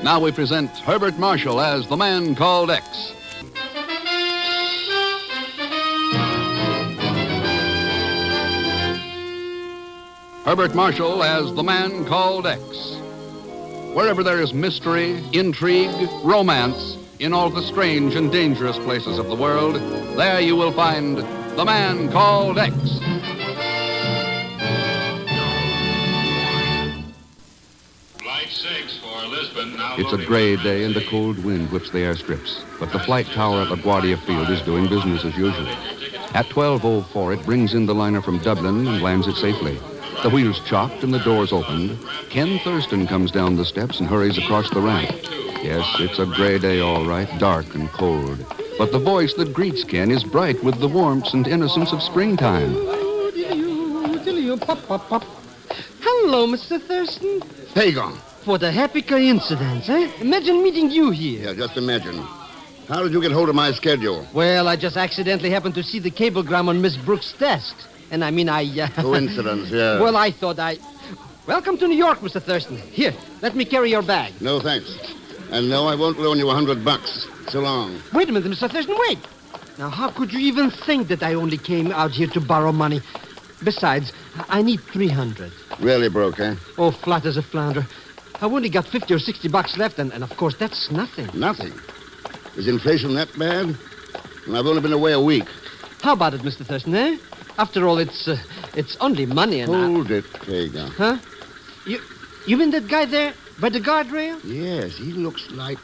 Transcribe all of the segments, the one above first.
Now we present Herbert Marshall as the man called X. Herbert Marshall as the man called X. Wherever there is mystery, intrigue, romance, in all the strange and dangerous places of the world, there you will find the man called X. Flight 6 for Lisbon. Now It's a gray day and the cold wind whips the airstrips, but the flight tower at LaGuardia Field is doing business as usual. At 12:04, it brings in the liner from Dublin and lands it safely. The wheels chopped and the doors opened. Ken Thurston comes down the steps and hurries across the ramp. Yes, it's a gray day, all right, dark and cold. But the voice that greets Ken is bright with the warmth and innocence of springtime. Hello, Mr. Thurston. Pagan. What a happy coincidence, eh? Imagine meeting you here. Yeah, just imagine. How did you get hold of my schedule? Well, I just accidentally happened to see the cablegram on Miss Brooks' desk. And I mean, Coincidence, yeah. Well, I thought Welcome to New York, Mr. Thurston. Here, let me carry your bag. No, thanks. And no, I won't loan you $100. So long. Wait a minute, Mr. Thurston, wait. Now, how could you even think that I only came out here to borrow money? Besides, I need $300. Really broke, eh? Oh, flat as a flounder. I've only got $50 or $60 left, and of course, that's nothing. Nothing? Is inflation that bad? And I've only been away a week. How about it, Mr. Thurston, eh? After all, it's only money and... Hold it, Pagan. Huh? You mean that guy there by the guardrail? Yes, he looks like,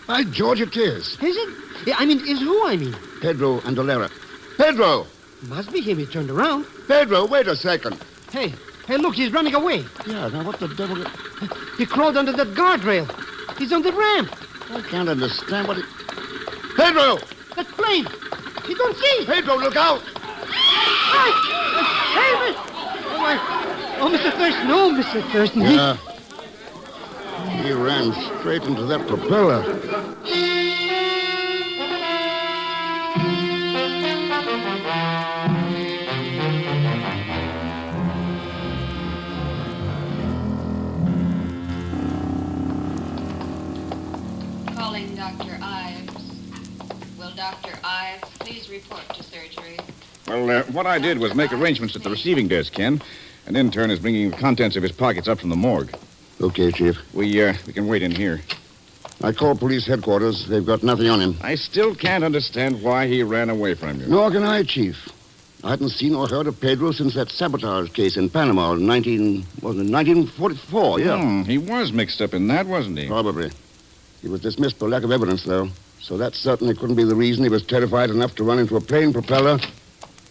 By George, it is. Is it? Yeah, I mean, is who I mean? Pedro Andolera. Pedro! Must be him. He turned around. Pedro, wait a second. Hey, look, he's running away. Yeah, now what the devil... He crawled under that guardrail. He's on the ramp. I can't understand what he... Pedro! That plane! You don't see! Pedro, look out! Hey, oh, Mr. Thurston. Oh, Mr. Thurston. Yeah. He ran straight into that propeller. Calling Dr. Ives. Will Dr. Ives please report to surgery? Well, what I did was make arrangements at the receiving desk, Ken. An intern is bringing the contents of his pockets up from the morgue. Okay, Chief. We can wait in here. I called police headquarters. They've got nothing on him. I still can't understand why he ran away from you. Nor can I, Chief. I hadn't seen or heard of Pedro since that sabotage case in Panama in 1944, yeah. He was mixed up in that, wasn't he? Probably. He was dismissed for lack of evidence, though. So that certainly couldn't be the reason he was terrified enough to run into a plane propeller.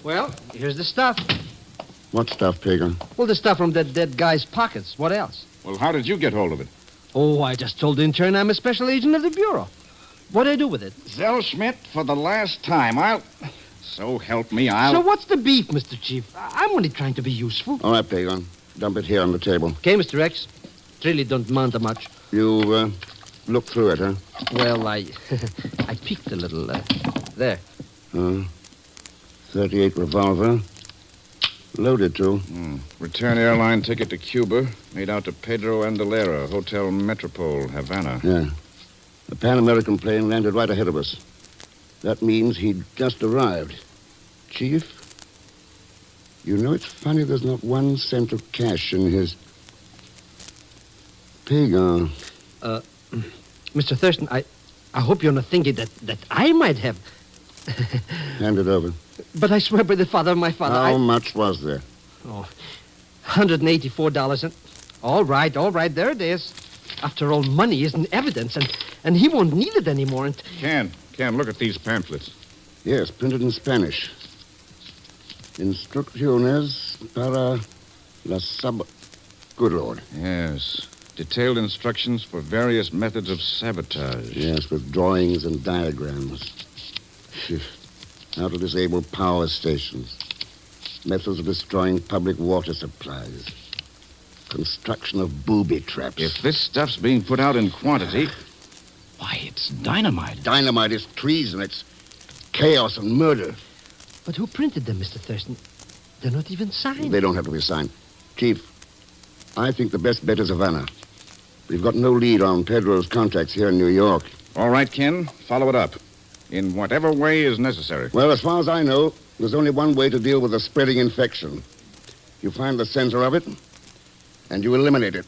Well, here's the stuff. What stuff, Pagan? Well, the stuff from that dead guy's pockets. What else? Well, how did you get hold of it? Oh, I just told the intern I'm a special agent of the Bureau. What'd I do with it? Zell Schmidt, for the last time, So help me, So what's the beef, Mr. Chief? I'm only trying to be useful. All right, Pagan. Dump it here on the table. Okay, Mr. X. It really don't amount to much. You, looked through it, huh? Well, I peeked a little. There. 38 revolver. Loaded, too. Return airline ticket to Cuba, made out to Pedro Andolera, Hotel Metropole, Havana. Yeah. The Pan American plane landed right ahead of us. That means he'd just arrived. Chief, you know it's funny there's not 1 cent of cash in his... Pagan. Mr. Thurston, I hope you're not thinking that I might have... Hand it over. But I swear by the father of my father, How much was there? Oh, $184. And... All right, there it is. After all, money isn't evidence, and he won't need it anymore. And... Ken, look at these pamphlets. Yes, printed in Spanish. Instrucciones para la sab... Good Lord. Yes. Detailed instructions for various methods of sabotage. Yes, with drawings and diagrams. How to disable power stations. Methods of destroying public water supplies. Construction of booby traps. If this stuff's being put out in quantity, why, it's dynamite. Dynamite is treason. It's chaos and murder. But who printed them, Mr. Thurston? They're not even signed. They don't have to be signed. Chief, I think the best bet is Havana. We've got no lead on Pedro's contacts here in New York. All right, Ken. Follow it up. In whatever way is necessary. Well, as far as I know, there's only one way to deal with a spreading infection. You find the center of it, and you eliminate it.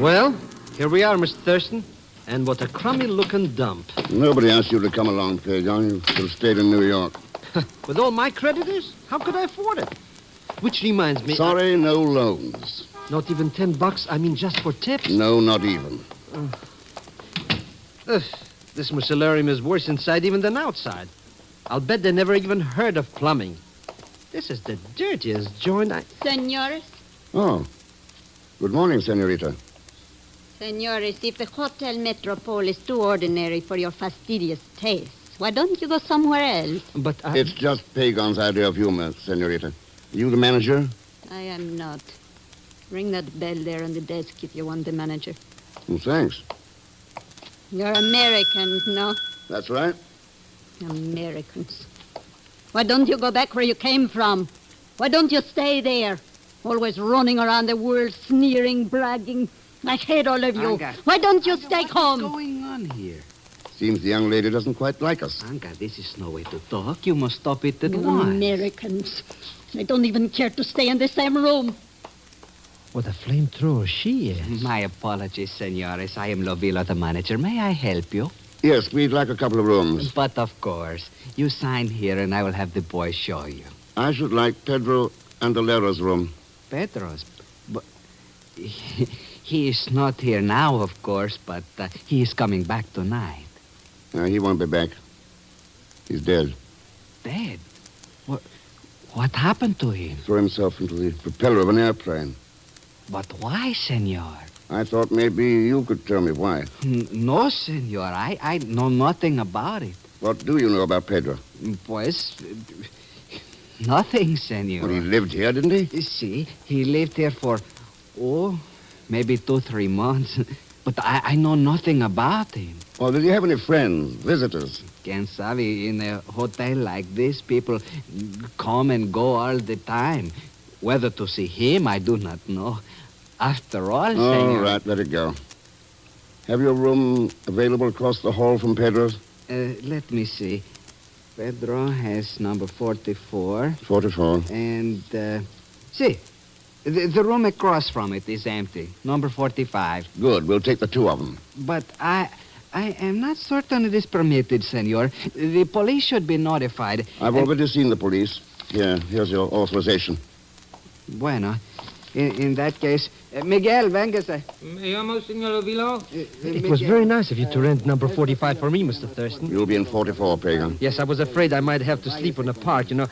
Well, here we are, Mr. Thurston. And what a crummy-looking dump. Nobody asked you to come along, Pagan. You should have stayed in New York. With all my creditors? How could I afford it? Which reminds me... Sorry, no loans. Not even $10? I mean, just for tips? No, not even. This mucilarium is worse inside even than outside. I'll bet they never even heard of plumbing. This is the dirtiest joint Senores? Oh. Good morning, senorita. Senores, if the Hotel Metropole is too ordinary for your fastidious taste, why don't you go somewhere else? But It's just Pagan's idea of humor, senorita. You the manager? I am not. Ring that bell there on the desk if you want the manager. Well, thanks. You're Americans, no? That's right. Americans. Why don't you go back where you came from? Why don't you stay there? Always running around the world, sneering, bragging. I hate all of you. Anka. Why don't you stay home? What's going on here? Seems the young lady doesn't quite like us. Anka, this is no way to talk. You must stop it at once. Americans. They don't even care to stay in the same room. what a flamethrower she is. My apologies, senores. I am Lovilo, the manager. May I help you? Yes, we'd like a couple of rooms. But of course. You sign here and I will have the boys show you. I should like Pedro Andalero's room. Pedro's? But he is not here now, of course, but he is coming back tonight. He won't be back. He's dead. Dead? What happened to him? Threw himself into the propeller of an airplane. But why, senor? I thought maybe you could tell me why. No, senor. I know nothing about it. What do you know about Pedro? Pues, nothing, senor. Well, he lived here, didn't he? See, he lived here for, maybe 2-3 months. But I know nothing about him. Well, did he have any friends, visitors? Quien sabe, in a hotel like this, people come and go all the time. Whether to see him, I do not know. After all, senor... All right, let it go. Have your room available across the hall from Pedro's? Let me see. Pedro has number 44. 44. And, see, the room across from it is empty. Number 45. Good, we'll take the two of them. But I am not certain it is permitted, senor. The police should be notified. I've already seen the police. Here's your authorization. Bueno. In that case, Miguel, véngase. Me llamo, señor Lovilo. It was very nice of you to rent number 45 for me, Mr. Thurston. You'll be in 44, Pagan. Yes, I was afraid I might have to sleep on the park, you know.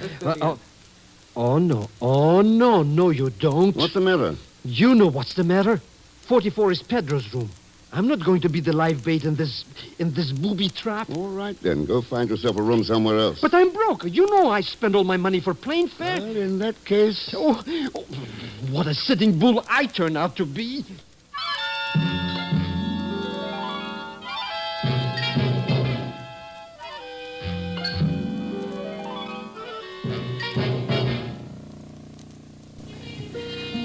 Oh, no. Oh, no. No, you don't. What's the matter? You know what's the matter. 44 is Pedro's room. I'm not going to be the live bait in this booby trap. All right, then. Go find yourself a room somewhere else. But I'm broke. You know I spend all my money for plane fare. Well, in that case... Oh, what a sitting bull I turn out to be.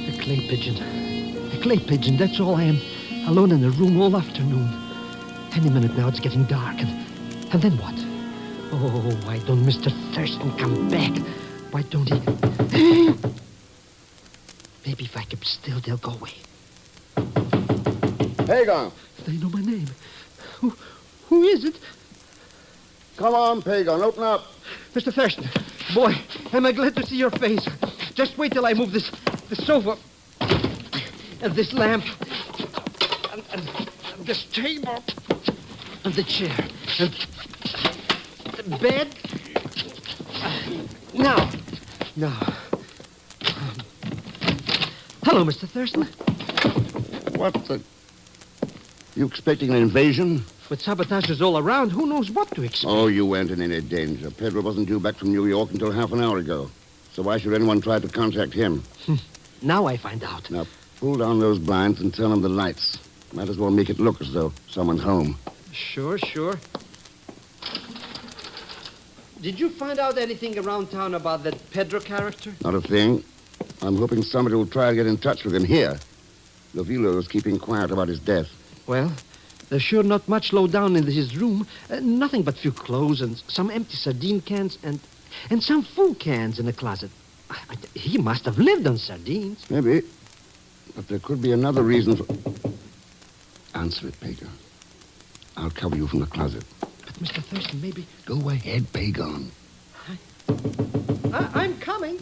A clay pigeon. A clay pigeon, that's all I am. Alone in a room all afternoon. Any minute now, it's getting dark. And then what? Oh, why don't Mr. Thurston come back? Why don't he... Maybe if I keep still, they'll go away. Pagan! They know my name. Who is it? Come on, Pagan, open up. Mr. Thurston. Boy, am I glad to see your face. Just wait till I move this sofa. And this lamp. And this table. And the chair. And the bed. Now. Hello, Mr. Thurston. What the... You expecting an invasion? With sabotagers all around, who knows what to expect? Oh, you weren't in any danger. Pedro wasn't due back from New York until half an hour ago. So why should anyone try to contact him? Now I find out. Now, pull down those blinds and turn on the lights. Might as well make it look as though someone's home. Sure. Did you find out anything around town about that Pedro character? Not a thing. I'm hoping somebody will try to get in touch with him here. Lovillo's keeping quiet about his death. Well, there's sure not much low down in his room. Nothing but few clothes and some empty sardine cans and some full cans in the closet. He must have lived on sardines. Maybe. But there could be another reason for... Answer it, Pagan. I'll cover you from the closet. But, Mr. Thurston, maybe... Go ahead, Pagan. I'm coming.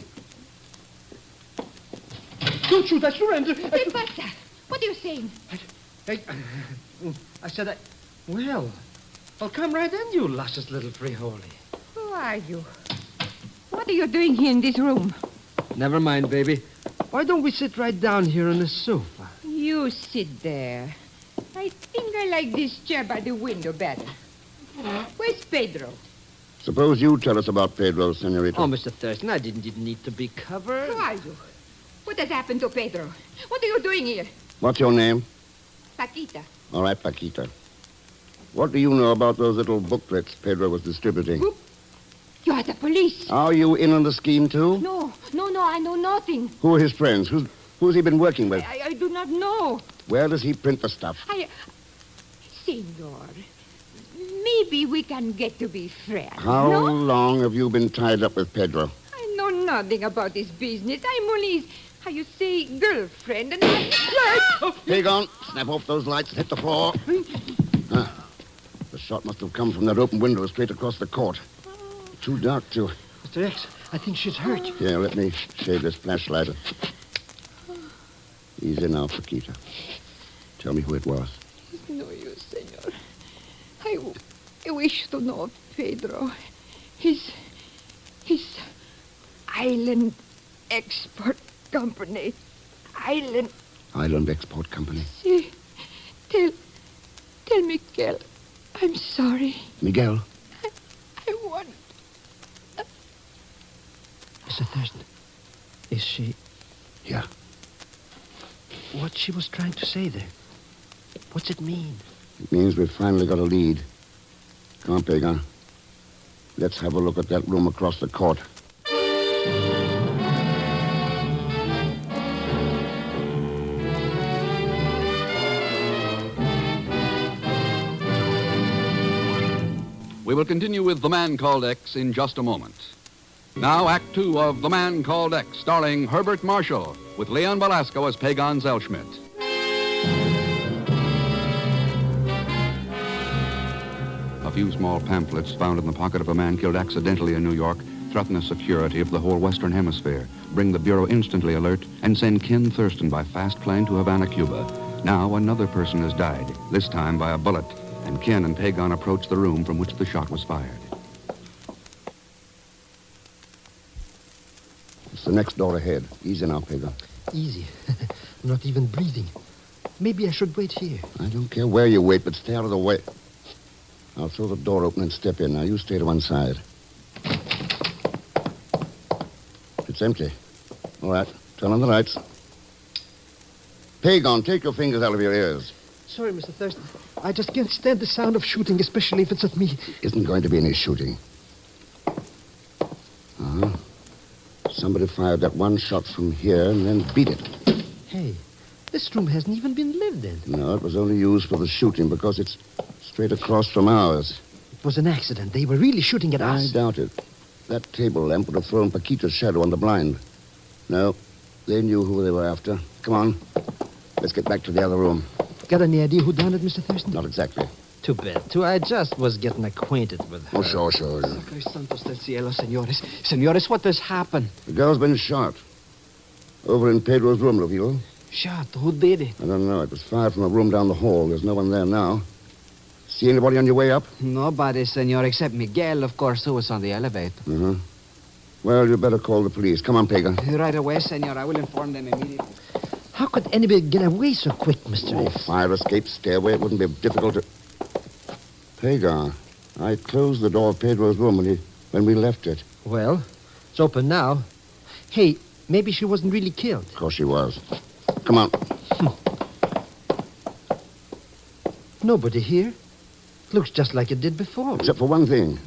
Don't shoot, I surrender. ¿Qué pasa? What are you saying? I said, well, I'll come right in, you luscious little frijoles. Who are you? What are you doing here in this room? Never mind, baby. Why don't we sit right down here on the sofa? You sit there. I think I like this chair by the window better. Where's Pedro? Suppose you tell us about Pedro, senorita. Oh, Mr. Thurston, I didn't need to be covered. Who are you? What has happened to Pedro? What are you doing here? What's your name? Paquita. All right, Paquita. What do you know about those little booklets Pedro was distributing? Who? You are the police. Are you in on the scheme, too? No, I know nothing. Who are his friends? Who's he been working with? I do not know. Where does he print the stuff? Senor, maybe we can get to be friends. How no? long have you been tied up with Pedro? I know nothing about this business. I'm only his, how you say, girlfriend, and Pagan, snap off those lights and hit the floor. The shot must have come from that open window straight across the court. Too dark to... Mr. X, I think she's hurt. Here, let me shade this flashlight. Easy now, Paquita. Tell me who it was. It's no use, senor. I wish to know of Pedro. His island export company. Island Export Company. See, tell Miguel I'm sorry. Miguel? I want... Mr. Thurston, is she... Yeah. What she was trying to say there? What's it mean? It means we've finally got a lead. Come on, Pagan. Let's have a look at that room across the court. We will continue with The Man Called X in just a moment. Now, Act 2 of The Man Called X, starring Herbert Marshall, with Leon Belasco as Pagan Zellschmidt. A few small pamphlets found in the pocket of a man killed accidentally in New York threaten the security of the whole Western Hemisphere, bring the Bureau instantly alert, and send Ken Thurston by fast plane to Havana, Cuba. Now another person has died, this time by a bullet, and Ken and Pagan approach the room from which the shot was fired. It's the next door ahead. Easy now, Pagan. Easy. I'm not even breathing. Maybe I should wait here. I don't care where you wait, but stay out of the way. I'll throw the door open and step in. Now, you stay to one side. It's empty. All right. Turn on the lights. Pagan, take your fingers out of your ears. Sorry, Mr. Thurston. I just can't stand the sound of shooting, especially if it's at me. Isn't going to be any shooting. Uh-huh. Somebody fired that one shot from here and then beat it. Hey, this room hasn't even been lived in. No, it was only used for the shooting because it's straight across from ours. It was an accident. They were really shooting at us. I doubt it. That table lamp would have thrown Paquita's shadow on the blind. No, they knew who they were after. Come on. Let's get back to the other room. Got any idea who done it, Mr. Thurston? Not exactly. Too bad. I just was getting acquainted with her. Oh, sure. Sacre santos del cielo, senores. Senores, what has happened? The girl's been shot. Over in Pedro's room, Lovillo. Shot? Who did it? I don't know. It was fired from a room down the hall. There's no one there now. See anybody on your way up? Nobody, senor, except Miguel, of course, who was on the elevator. Uh-huh. Well, you better call the police. Come on, Pagan. Right away, senor. I will inform them immediately. How could anybody get away so quick, Mr. Oh, X? fire escape stairway. It wouldn't be difficult to... Hagar, I closed the door of Pedro's room when we left it. Well, it's open now. Hey, maybe she wasn't really killed. Of course she was. Come on. Nobody here. Looks just like it did before. Except for one thing.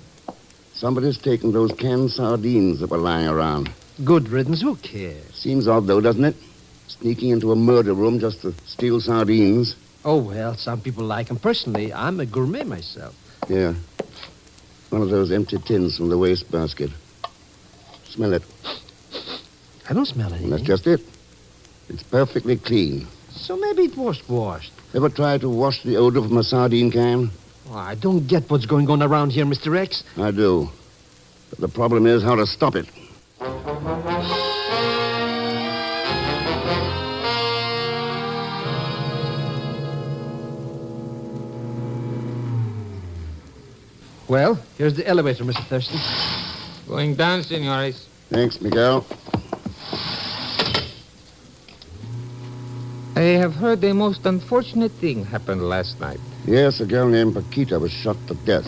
Somebody's taken those canned sardines that were lying around. Good riddance. Who cares? Seems odd, though, doesn't it? Sneaking into a murder room just to steal sardines. Oh, well, some people like them. Personally, I'm a gourmet myself. Yeah. One of those empty tins from the wastebasket. Smell it. I don't smell anything. That's just it. It's perfectly clean. So maybe it was washed. Ever try to wash the odor from a sardine can? Oh, I don't get what's going on around here, Mr. X. I do. But the problem is how to stop it. Well, here's the elevator, Mr. Thurston. Going down, senores. Thanks, Miguel. I have heard a most unfortunate thing happened last night. Yes, a girl named Paquita was shot to death.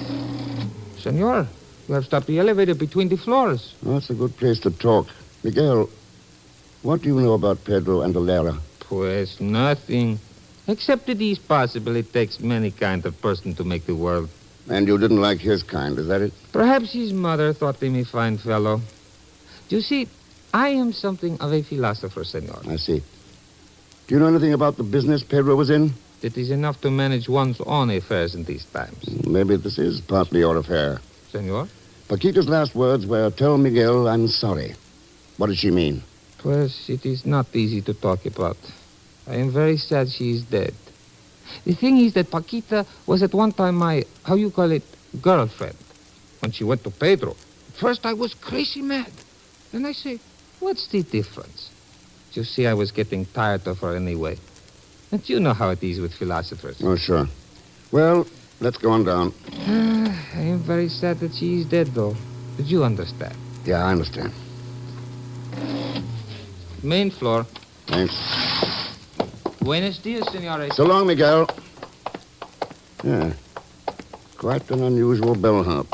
Senor, you have stopped the elevator between the floors. Well, that's a good place to talk. Miguel, what do you know about Pedro and Alera? Pues nothing. Except it is possible it takes many kind of person to make the world. And you didn't like his kind, is that it? Perhaps his mother thought him a fine fellow. You see, I am something of a philosopher, senor. I see. Do you know anything about the business Pedro was in? It is enough to manage one's own affairs in these times. Maybe this is partly your affair. Senor? Paquita's last words were, "Tell Miguel I'm sorry." What did she mean? Pues it is not easy to talk about. I am very sad she is dead. The thing is that Paquita was at one time my, how you call it, girlfriend. When she went to Pedro, at first I was crazy mad. Then I say, what's the difference? You see, I was getting tired of her anyway. And you know how it is with philosophers. Oh, sure. Well, let's go on down. I am very sad that she is dead, though. Did you understand? Yeah, I understand. Main floor. Thanks. Buenos dias, senores. So long, Miguel. Yeah. Quite an unusual bellhop.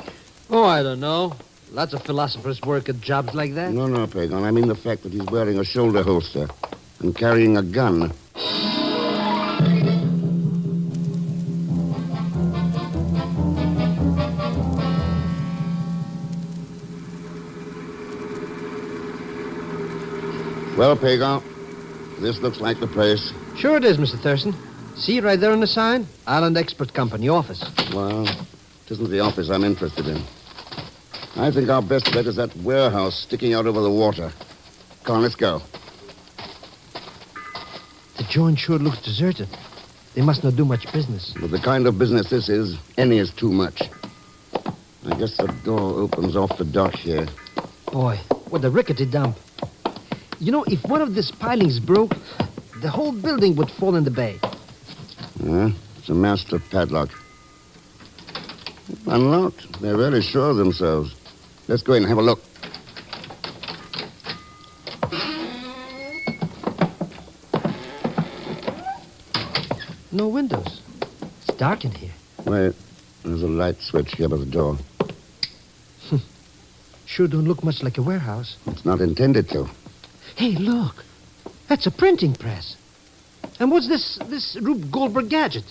Oh, I don't know. Lots of philosophers work at jobs like that. No, Pagan. I mean the fact that he's wearing a shoulder holster and carrying a gun. Well, Pagan, this looks like the place. Sure it is, Mr. Thurston. See right there on the sign? Island Expert Company office. Well, it isn't the office I'm interested in. I think our best bet is that warehouse sticking out over the water. Come on, let's go. The joint sure looks deserted. They must not do much business. With the kind of business this is, any is too much. I guess the door opens off the dock here. Boy, what a rickety dump. You know, if one of these pilings broke, the whole building would fall in the bay. It's a master padlock. Unlocked. They're very sure of themselves. Let's go in and have a look. No windows. It's dark in here. Wait, there's a light switch here by the door. Sure don't look much like a warehouse. It's not intended to. Hey, look. That's a printing press. And what's this Rube Goldberg gadget?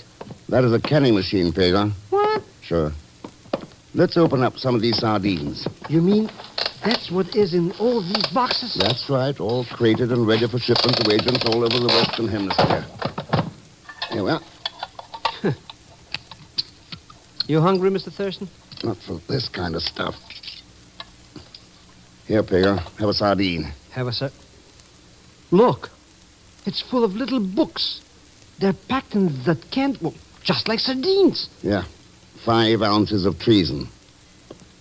That is a canning machine, Pagan. What? Sure. Let's open up some of these sardines. You mean that's what is in all these boxes? That's right, all crated and ready for shipment to agents all over the Western Hemisphere. Here we are. You hungry, Mr. Thurston? Not for this kind of stuff. Here, Pagan, have a sardine. Have a sir. Look. It's full of little books. They're packed in that can't... Well, just like sardines. Yeah. 5 ounces of treason.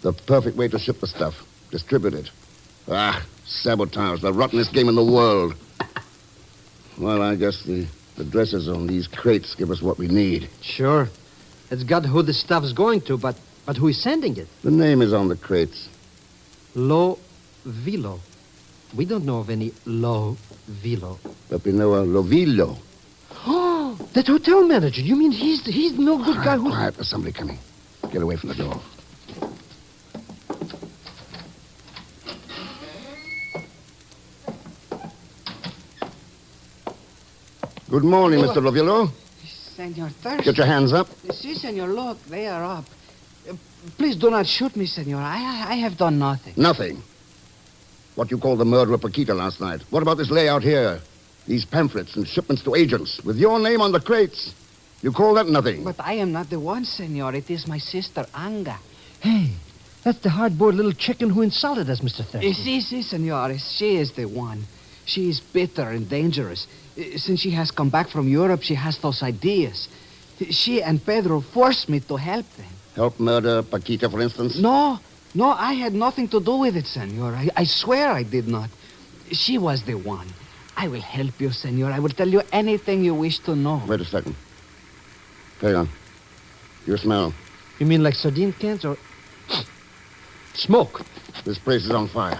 The perfect way to ship the stuff. Distribute it. Sabotage. The rottenest game in the world. Well, I guess the addresses on these crates give us what we need. Sure. It's got who the stuff's going to, but who is sending it? The name is on the crates. Lo Vilo. We don't know of any Lo Vilo. But we know a Lovillo. Oh, that hotel manager. You mean he's no good guy who... Quiet, there's somebody coming. Get away from the door. Good morning, Mr. Lovillo. Senor Thurston. Get your hands up. Si, senor, look, they are up. Please do not shoot me, senor. I have done nothing. Nothing. What you call the murder of Paquita last night. What about this layout here? These pamphlets and shipments to agents with your name on the crates. You call that nothing? But I am not the one, senor. It is my sister, Anga. Hey, that's the hard-boiled little chicken who insulted us, Mr. Thurston. Si, senor. She is the one. She is bitter and dangerous. Since she has come back from Europe, she has those ideas. She and Pedro forced me to help them. Help murder Paquita, for instance? No, I had nothing to do with it, senor. I swear I did not. She was the one. I will help you, senor. I will tell you anything you wish to know. Wait a second. Hang on. You smell. You mean like sardine cans or... smoke? This place is on fire.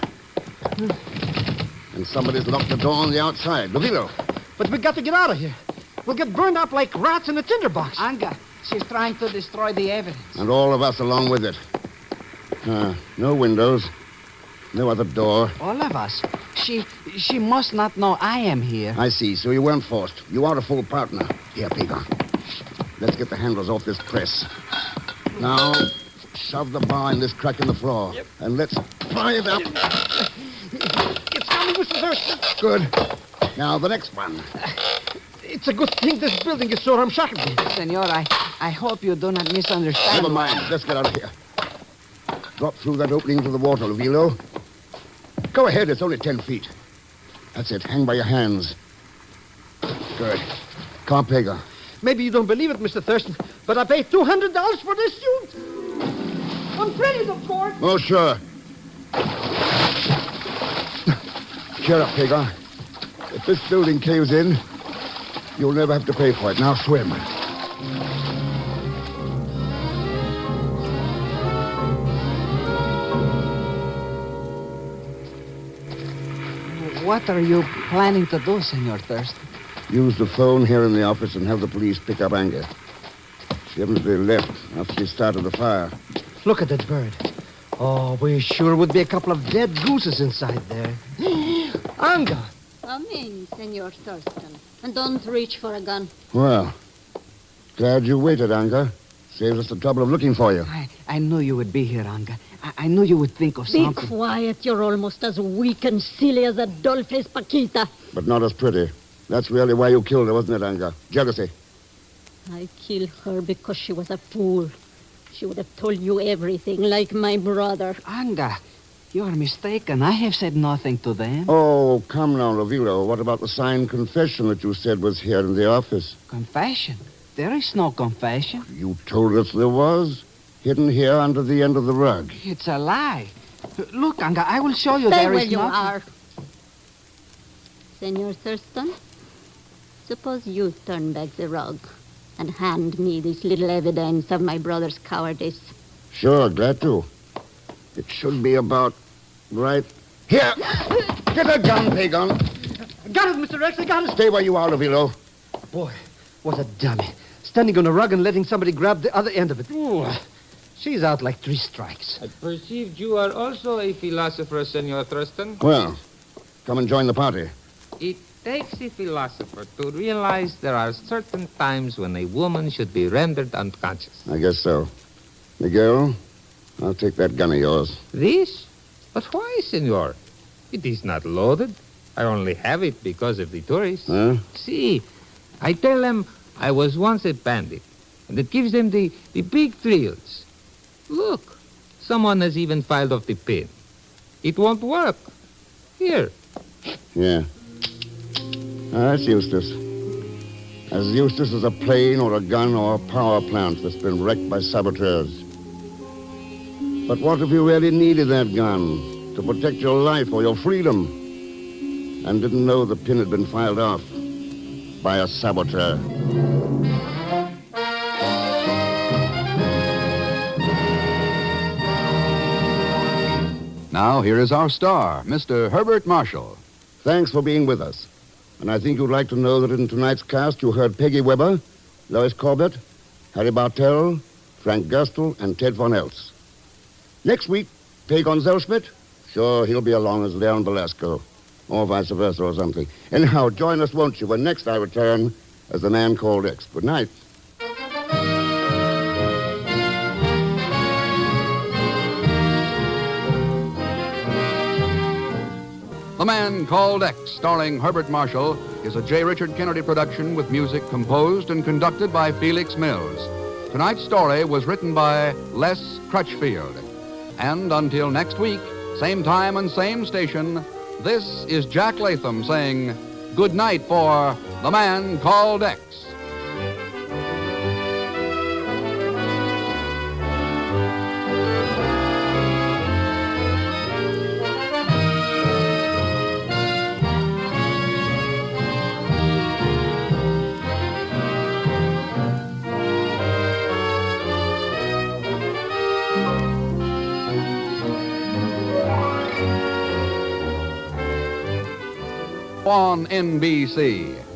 And somebody's locked the door on the outside. Lovillo. But we got to get out of here. We'll get burned up like rats in a tinderbox. Anga, she's trying to destroy the evidence. And all of us along with it. No windows. No other door. All of us? She must not know I am here. I see. So you weren't forced. You are a full partner. Here, Peter. Let's get the handles off this press. Now, shove the bar in this crack in the floor. Yep. And let's pry it up. It's coming, Mr. Thurston. Good. Now, the next one. It's a good thing this building is so ramshackle. Senor, I hope you do not misunderstand. Never mind. Let's get out of here. Drop through that opening to the water, Lovillo. Go ahead. It's only 10 feet. That's it. Hang by your hands. Good. Carpega. Maybe you don't believe it, Mr. Thurston, but I paid $200 for this suit. Unprinted, of course. Oh, sure. Cheer up, Hagar. If this building caves in, you'll never have to pay for it. Now swim. What are you planning to do, Senor Thurston? Use the phone here in the office and have the police pick up Anga. She evidently left after she started the fire. Look at that bird. Oh, we sure would be a couple of dead gooses inside there. Anga! Come in, Senor Thurston. And don't reach for a gun. Well, glad you waited, Anga. Saves us the trouble of looking for you. I knew you would be here, Anga. I knew you would think of Be something. quiet. You're almost as weak and silly as a doll-faced Paquita. But not as pretty. That's really why you killed her, wasn't it, Anga? Jealousy. I killed her because she was a fool. She would have told you everything, like my brother. Anga, you are mistaken. I have said nothing to them. Oh, come now, Lovillo. What about the signed confession that you said was here in the office? Confession? There is no confession. You told us there was. Hidden here under the end of the rug. It's a lie. Look, Anga, I will show you Stay there where is you nothing. are. Senor Thurston, suppose you turn back the rug and hand me this little evidence of my brother's cowardice. Sure, glad to. It should be about right here. Get a gun, Pagan. Got it, Mr. Rex. I got it. Stay where you are, Lovillo. Boy, what a dummy. Standing on a rug and letting somebody grab the other end of it. Ooh, she's out like 3 strikes. I perceived you are also a philosopher, Senor Thurston. Well, come and join the party. It takes a philosopher to realize there are certain times when a woman should be rendered unconscious. I guess so. Miguel, I'll take that gun of yours. This? But why, senor? It is not loaded. I only have it because of the tourists. Huh? See, I tell them I was once a bandit, and it gives them the big thrills. Look, someone has even filed off the pin. It won't work. Here. Yeah. That's Eustace. As useless as a plane or a gun or a power plant that's been wrecked by saboteurs. But what if you really needed that gun to protect your life or your freedom and didn't know the pin had been filed off by a saboteur? Now, here is our star, Mr. Herbert Marshall. Thanks for being with us. And I think you'd like to know that in tonight's cast you heard Peggy Weber, Lois Corbett, Harry Bartell, Frank Gerstel, and Ted Von Eltz. Next week, Pay Gonzalschmidt? Sure, he'll be along as Leon Velasco. Or vice versa or something. Anyhow, join us, won't you, when next I return as the man called X. Good night. The Man Called X, starring Herbert Marshall, is a J. Richard Kennedy production with music composed and conducted by Felix Mills. Tonight's story was written by Les Crutchfield. And until next week, same time and same station, this is Jack Latham saying good night for The Man Called X. On NBC.